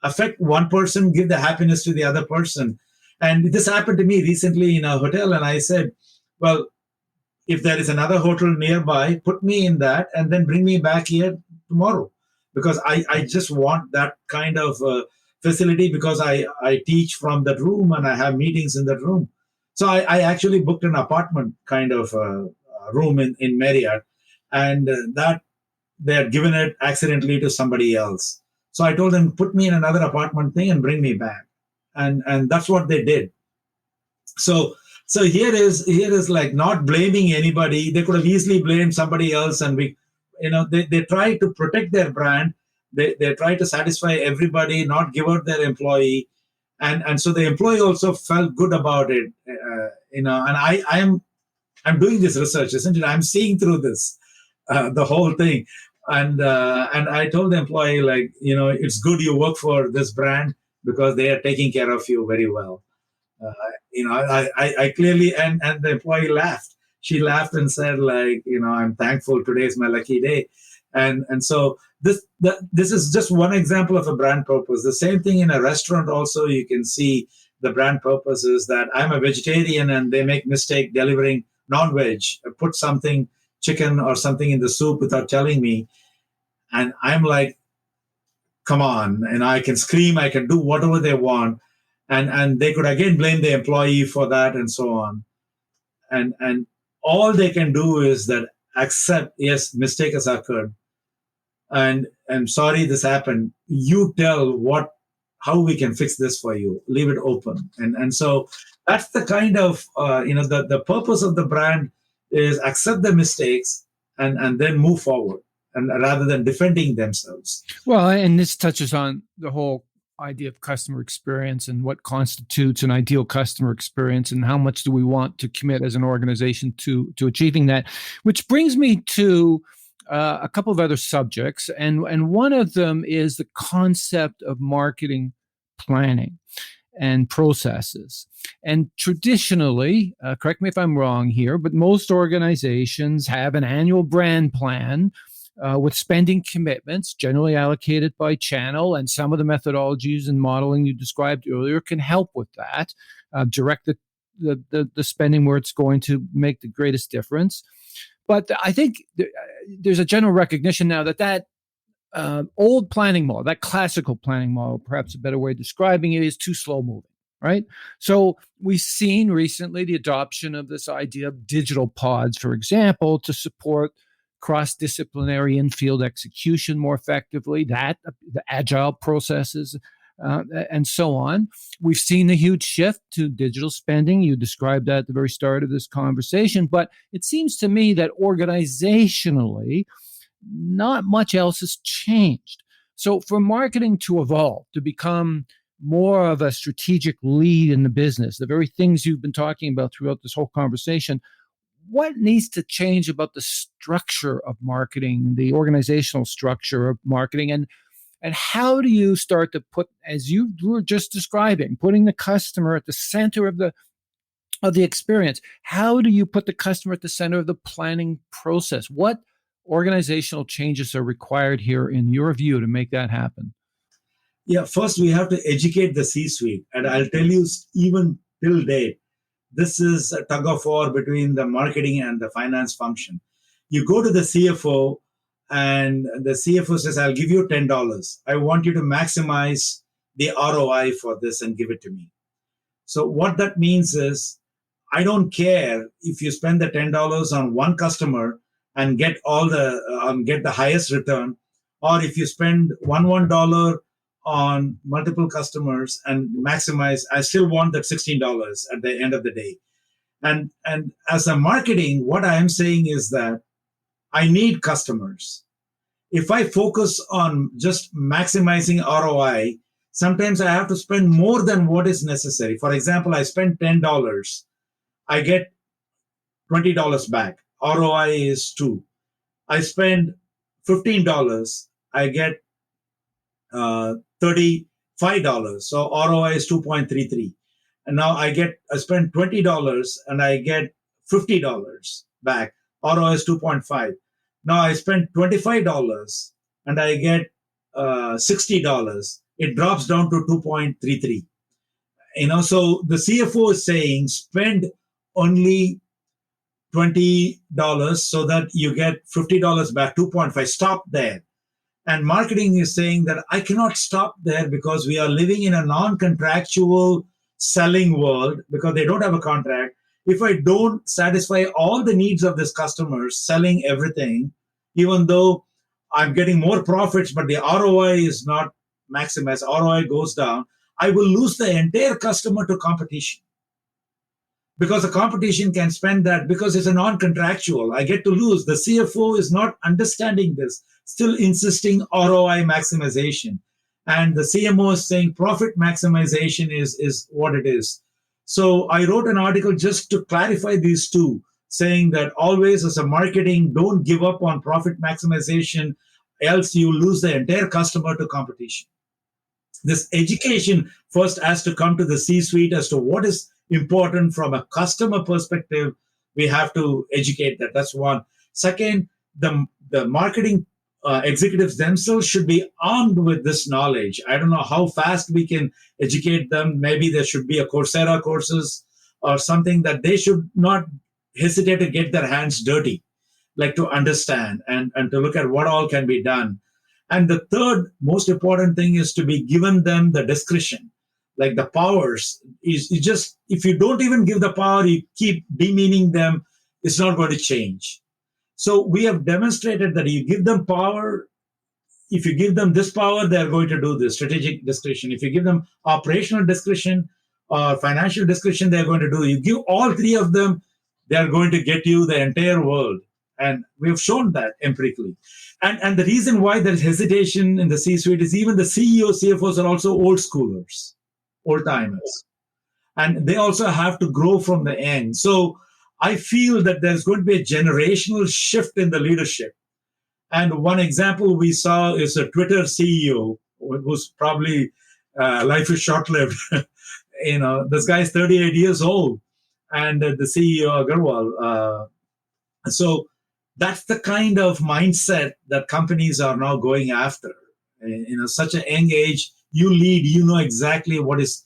affect one person, give the happiness to the other person. And this happened to me recently in a hotel, and I said, well, if there is another hotel nearby, put me in that and then bring me back here tomorrow, because I just want that kind of facility, because I teach from that room and I have meetings in that room. So I actually booked an apartment kind of room in Marriott, and that they had given it accidentally to somebody else. So I told them, put me in another apartment thing and bring me back. And that's what they did. So here is like not blaming anybody. They could have easily blamed somebody else, and they try to protect their brand. They try to satisfy everybody, not give out their employee, and so the employee also felt good about it. And I'm doing this research, isn't it? I'm seeing through this the whole thing, and I told the employee, like, it's good you work for this brand because they are taking care of you very well. uh, I clearly, and the employee laughed. She laughed and said, like, I'm thankful. Today is my lucky day. And so this is just one example of a brand purpose. The same thing in a restaurant also, you can see the brand purpose is that I'm a vegetarian and they make mistake delivering non-veg, put something, chicken or something in the soup without telling me. And I'm like, come on, and I can scream, I can do whatever they want, and they could again blame the employee for that and so on. And all they can do is that accept, yes, mistake has occurred, and I'm sorry this happened. You tell how we can fix this for you. Leave it open, and so that's the kind of the purpose of the brand is accept the mistakes and then move forward, and rather than defending themselves. Well, and this touches on the whole idea of customer experience and what constitutes an ideal customer experience and how much do we want to commit as an organization to achieving that, which brings me to a couple of other subjects, and one of them is the concept of marketing planning and processes. And traditionally, correct me if I'm wrong here, but most organizations have an annual brand plan with spending commitments, generally allocated by channel, and some of the methodologies and modeling you described earlier can help with that, direct the spending where it's going to make the greatest difference. But I think there's a general recognition now that old planning model, that classical planning model, perhaps a better way of describing it, is too slow moving, right? So we've seen recently the adoption of this idea of digital pods, for example, to support cross-disciplinary in-field execution more effectively, the agile processes, and so on. We've seen the huge shift to digital spending. You described that at the very start of this conversation, but it seems to me that organizationally, not much else has changed. So for marketing to evolve, to become more of a strategic lead in the business, the very things you've been talking about throughout this whole conversation, what needs to change about the structure of marketing, the organizational structure of marketing, and how do you start to put, as you were just describing, putting the customer at the center of of the experience. How do you put the customer at the center of the planning process? What organizational changes are required here, in your view, to make that happen? Yeah, first we have to educate the C-suite. And I'll tell you, even till date, this is a tug of war between the marketing and the finance function. You go to the CFO, and the CFO says, I'll give you $10. I want you to maximize the ROI for this and give it to me. So what that means is, I don't care if you spend the $10 on one customer and get get the highest return, or if you spend $1 on multiple customers and maximize. I still want that $16 at the end of the day. And as a marketing, what I am saying is that I need customers. If I focus on just maximizing ROI, sometimes I have to spend more than what is necessary. For example, I spend $10, I get $20 back. ROI is 2. I spend $15, I get $35. So ROI is 2.33. And now I spend $20 and I get $50 back. ROI is 2.5. Now I spend $25 and I get $60. It drops down to 2.33. So the CFO is saying spend only $20 so that you get $50 back, 2.5. Stop there. And marketing is saying that I cannot stop there because we are living in a non-contractual selling world because they don't have a contract. If I don't satisfy all the needs of this customer selling everything, even though I'm getting more profits, but the ROI is not maximized, ROI goes down, I will lose the entire customer to competition. Because the competition can spend that because it's a non-contractual. I get to lose. The CFO is not understanding this, still insisting ROI maximization. And the CMO is saying profit maximization is what it is. So I wrote an article just to clarify these two, saying that always as a marketing, don't give up on profit maximization, else you lose the entire customer to competition. This education first has to come to the C-suite as to what is important from a customer perspective. We have to educate that. That's one. Second, the marketing executives themselves should be armed with this knowledge. I don't know how fast we can educate them. Maybe there should be a Coursera courses or something that they should not hesitate to get their hands dirty, like to understand and to look at what all can be done. And the third most important thing is to be given them the discretion, like the powers. Is just, if you don't even give the power, you keep demeaning them, it's not going to change. So we have demonstrated that you give them power. If you give them this power, they're going to do this strategic discretion. If you give them operational discretion or financial discretion, they're going to do. You give all three of them, they're going to get you the entire world. And we've shown that empirically. And the reason why there's hesitation in the C-suite is even the CEOs, CFOs are also old schoolers, old timers. And they also have to grow from the end. So I feel that there's going to be a generational shift in the leadership. And one example we saw is a Twitter CEO who's probably life is short-lived. This guy's 38 years old, and the CEO Agarwal. So that's the kind of mindset that companies are now going after. Such a young age, you lead, you know exactly what is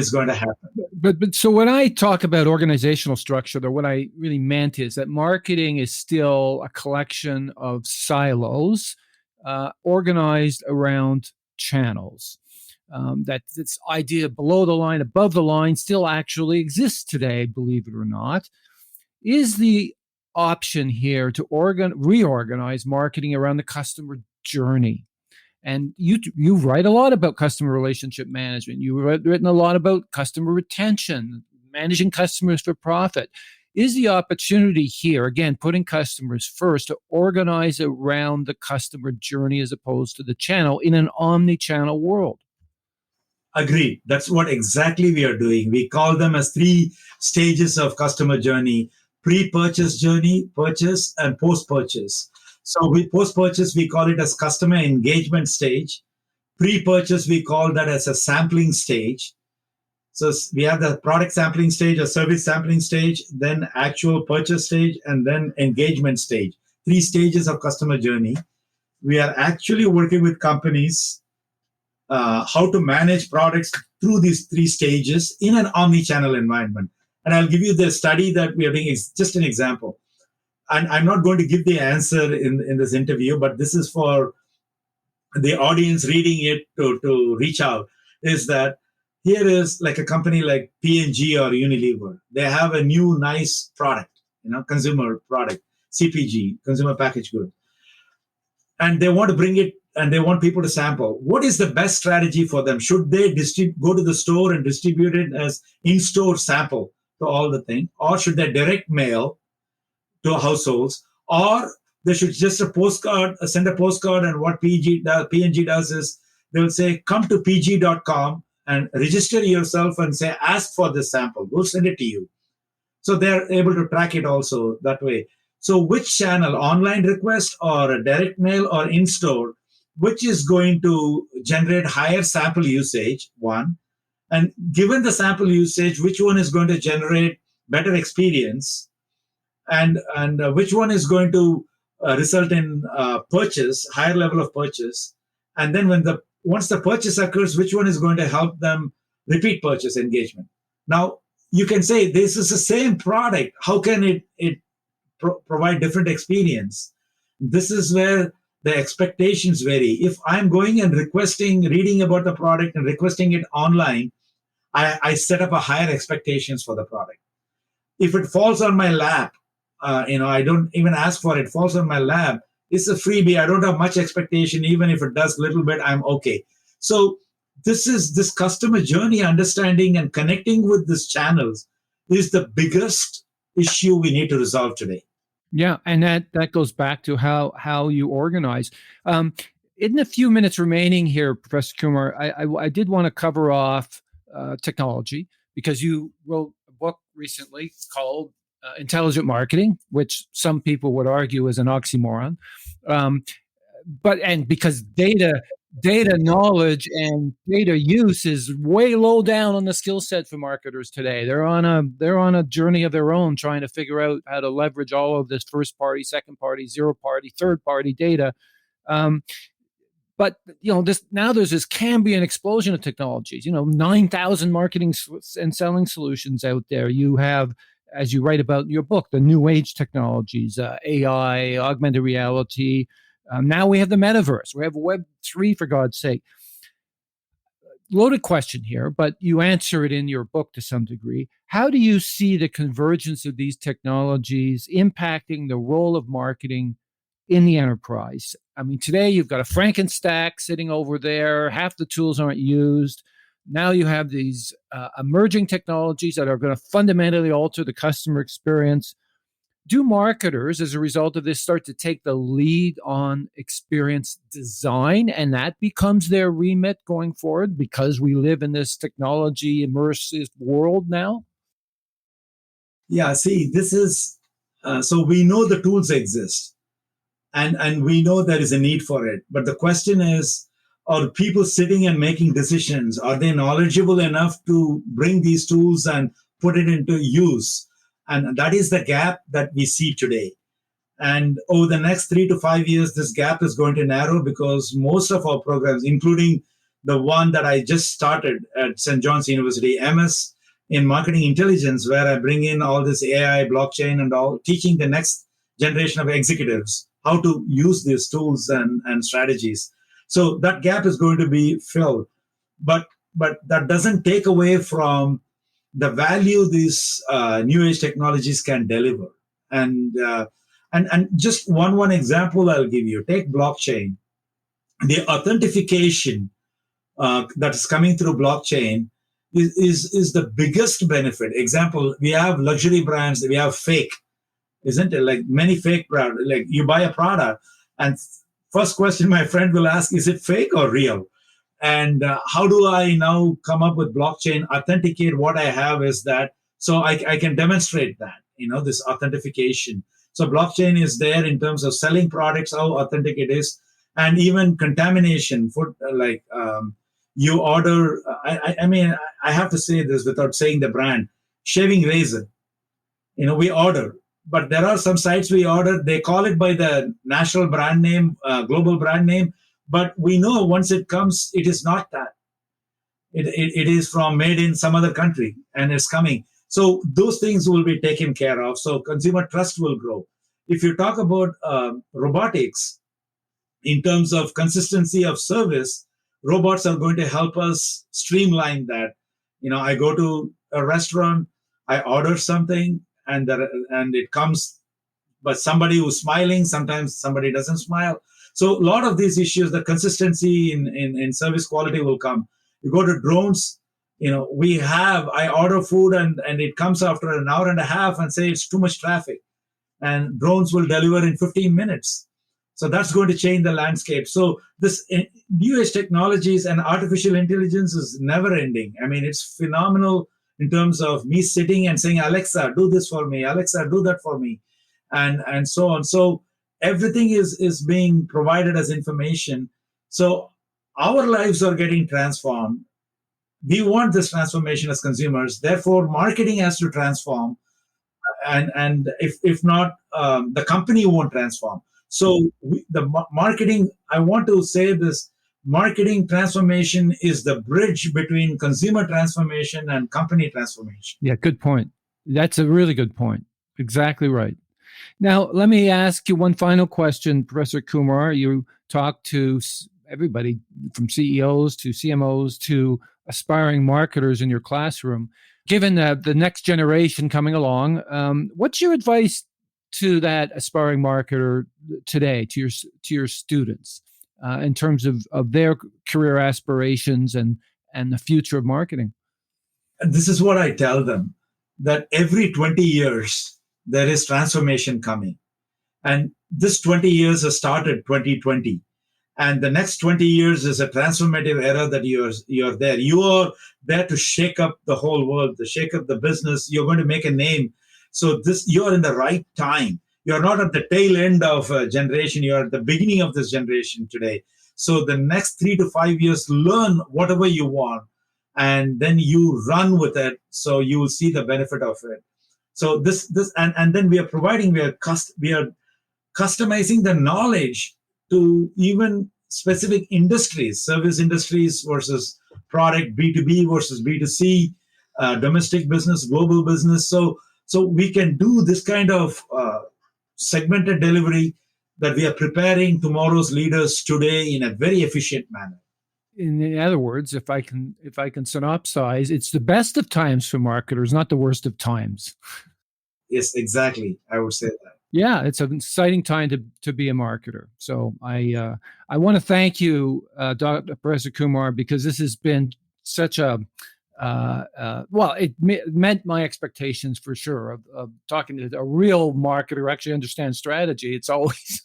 going to happen. But so when I talk about organizational structure, what I really meant is that marketing is still a collection of silos organized around channels. That this idea below the line, above the line still actually exists today, believe it or not. Is the option here to reorganize marketing around the customer journey? And you write a lot about customer relationship management. You've written a lot about customer retention, managing customers for profit. Is the opportunity here, again, putting customers first, to organize around the customer journey as opposed to the channel in an omni-channel world? Agreed. That's what exactly we are doing. We call them as 3 stages of customer journey: pre-purchase journey, purchase, and post-purchase. So post-purchase, we call it as customer engagement stage. Pre-purchase, we call that as a sampling stage. So we have the product sampling stage, a service sampling stage, then actual purchase stage, and then engagement stage. 3 stages of customer journey. We are actually working with companies how to manage products through these 3 stages in an omni-channel environment. And I'll give you the study that we are doing is just an example. And I'm not going to give the answer in this interview, but this is for the audience reading it to reach out, is that here is like a company like P&G or Unilever. They have a new nice product, consumer product, CPG, consumer packaged good. And they want to bring it and they want people to sample. What is the best strategy for them? Should they go to the store and distribute it as in-store sample to all the thing? Or should they direct mail to households? Or they should just send a postcard, and what P&G does is they will say, come to pg.com and register yourself and say, ask for this sample. We'll send it to you. So they're able to track it also that way. So which channel, online request or a direct mail or in-store, which is going to generate higher sample usage, one, and given the sample usage, which one is going to generate better experience, and which one is going to result in purchase, higher level of purchase, and then once the purchase occurs, which one is going to help them repeat purchase engagement. Now, you can say this is the same product. How can it provide different experience? This is where the expectations vary. If I'm going and reading about the product and requesting it online, I set up a higher expectations for the product. If it falls on my lap, I don't even ask for it, falls on my lap, it's a freebie. I don't have much expectation. Even if it does a little bit, I'm okay. So this customer journey understanding and connecting with these channels is the biggest issue we need to resolve today. Yeah, and that goes back to how you organize. In the few minutes remaining here, Professor Kumar, I did want to cover off technology, because you wrote a book recently called Intelligent Marketing, which some people would argue is an oxymoron. But because data knowledge and data use is way low down on the skill set for marketers today. They're on a journey of their own, trying to figure out how to leverage all of this first party, second party, zero party, third party data. But now there's this Cambrian explosion of technologies. 9,000 marketing and selling solutions out there. You have, as you write about in your book, the new age technologies, AI, augmented reality. Now we have the metaverse. We have Web3, for God's sake. Loaded question here, but you answer it in your book to some degree. How do you see the convergence of these technologies impacting the role of marketing in the enterprise? I mean, today you've got a Frankenstack sitting over there. Half the tools aren't used. Now you have these emerging technologies that are going to fundamentally alter the customer experience. Do marketers, as a result of this, start to take the lead on experience design, and that becomes their remit going forward because we live in this technology immersive world now? Yeah, see, this is, so we know the tools exist, and we know there is a need for it. But the question is, are people sitting and making decisions? Are they knowledgeable enough to bring these tools and put it into use? And that is the gap that we see today. And over the next 3 to 5 years, this gap is going to narrow, because most of our programs, including the one that I just started at St. John's University, MS in Marketing Intelligence, where I bring in all this AI, blockchain, and all, teaching the next generation of executives how to use these tools and strategies. So that gap is going to be filled. But that doesn't take away from the value these new age technologies can deliver. And just one example I'll give you. Take blockchain. The authentication that is coming through blockchain is the biggest benefit. Example, we have luxury brands, we have fake, isn't it? Like many fake brands. Like you buy a product, and first question my friend will ask, is it fake or real? And how do I now come up with blockchain, authenticate what I have is that, so I can demonstrate that, this authentication. So blockchain is there in terms of selling products, how authentic it is, and even contamination. You order, I have to say this without saying the brand, shaving razor. We order, but there are some sites we order, they call it by the national brand name, global brand name, but we know once it comes, it is not that. It is from made in some other country and it's coming. So those things will be taken care of. So consumer trust will grow. If you talk about robotics, in terms of consistency of service, robots are going to help us streamline that. I go to a restaurant, I order something, and it comes, but somebody who's smiling, sometimes somebody doesn't smile. So a lot of these issues, the consistency in service quality will come. You go to drones, I order food and it comes after an hour and a half and say it's too much traffic. And drones will deliver in 15 minutes. So that's going to change the landscape. So this new age technologies and artificial intelligence is never ending. I mean, it's phenomenal in terms of me sitting and saying, Alexa, do this for me. Alexa, do that for me. And so on. So everything is being provided as information. So our lives are getting transformed. We want this transformation as consumers. Therefore, marketing has to transform. And if not, the company won't transform. So marketing, I want to say this, marketing transformation is the bridge between consumer transformation and company transformation. Yeah, good point. That's a really good point. Exactly right. Now, let me ask you one final question, Professor Kumar. You talk to everybody from CEOs to CMOs to aspiring marketers in your classroom. Given the next generation coming along, what's your advice to that aspiring marketer today, to your students, in terms of their career aspirations and the future of marketing? This is what I tell them, that every 20 years, there is transformation coming. And this 20 years has started 2020. And the next 20 years is a transformative era that you're there. You are there to shake up the whole world, to shake up the business. You're going to make a name. So you're in the right time. You're not at the tail end of a generation. You're at the beginning of this generation today. So the next 3 to 5 years, learn whatever you want, and then you run with it. So you will see the benefit of it. So and then we are customizing the knowledge to even specific industries, service industries versus product, B2B versus B2C, domestic business, global business. So we can do this kind of segmented delivery that we are preparing tomorrow's leaders today in a very efficient manner. In other words, if I can synopsize, it's the best of times for marketers, not the worst of times. Yes, exactly. I would say that. Yeah, it's an exciting time to be a marketer. So I want to thank you, Dr. Professor Kumar, because this has been such a it met my expectations for sure of talking to a real marketer who actually understands strategy. It's always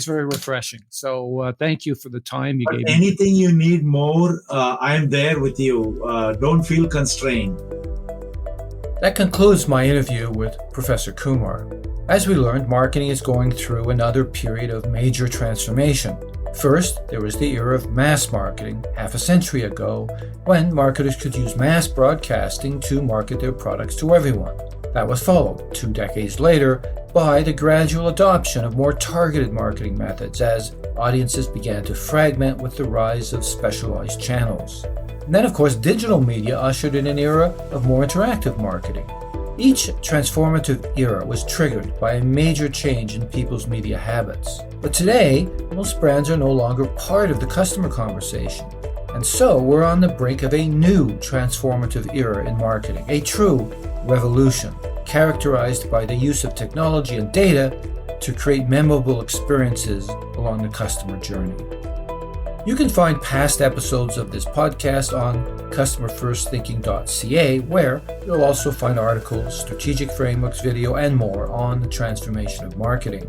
very refreshing. So thank you for the time you gave me. Anything you need more, I'm there with you. Don't feel constrained. That concludes my interview with Professor Kumar. As we learned, marketing is going through another period of major transformation. First, there was the era of mass marketing half a century ago, when marketers could use mass broadcasting to market their products to everyone. That was followed 2 decades later by the gradual adoption of more targeted marketing methods as audiences began to fragment with the rise of specialized channels. And then, of course, digital media ushered in an era of more interactive marketing. Each transformative era was triggered by a major change in people's media habits. But today, most brands are no longer part of the customer conversation. And so we're on the brink of a new transformative era in marketing, a true revolution, characterized by the use of technology and data to create memorable experiences along the customer journey. You can find past episodes of this podcast on customerfirstthinking.ca, where you'll also find articles, strategic frameworks, video, and more on the transformation of marketing.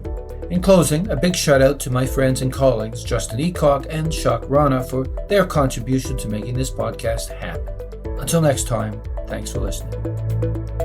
In closing, a big shout out to my friends and colleagues Justin Eacock and Shak Rana for their contribution to making this podcast happen. Until next time, thanks for listening.